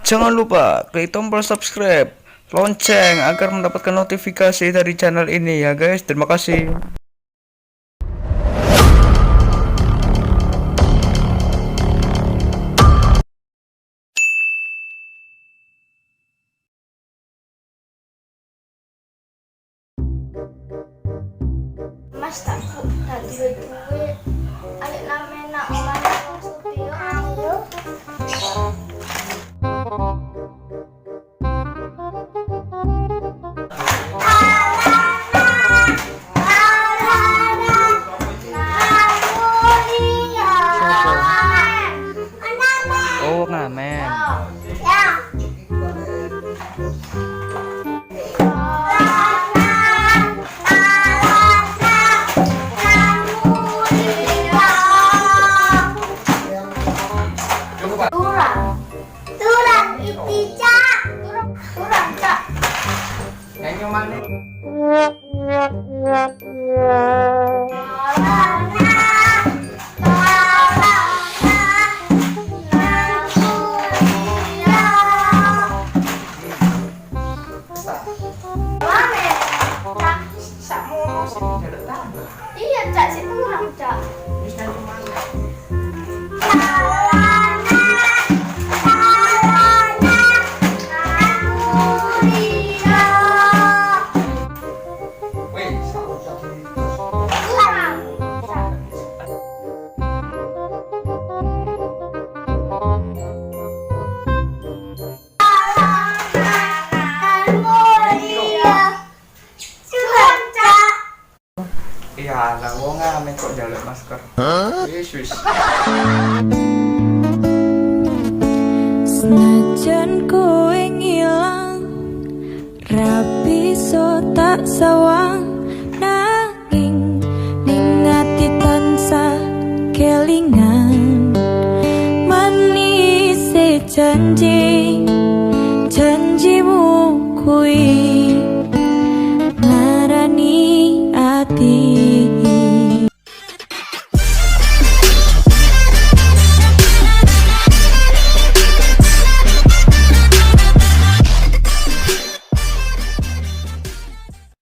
Jangan lupa klik tombol subscribe, lonceng agar mendapatkan notifikasi dari channel ini ya guys. Terima kasih. Mas tak duwe-duwe alek namena omah nang studio ayo. Oh ngamen. Turang iki cak. Turang cak. Nyanyi mana? Iya cak si turang cak. Iya, lah wong ngamen kok njaluk masker. Yesus. Senajan kowe ngilang, rapi so tak sawang, nanging ning ati tansah kelingan. Manis janji, janjimu kuwi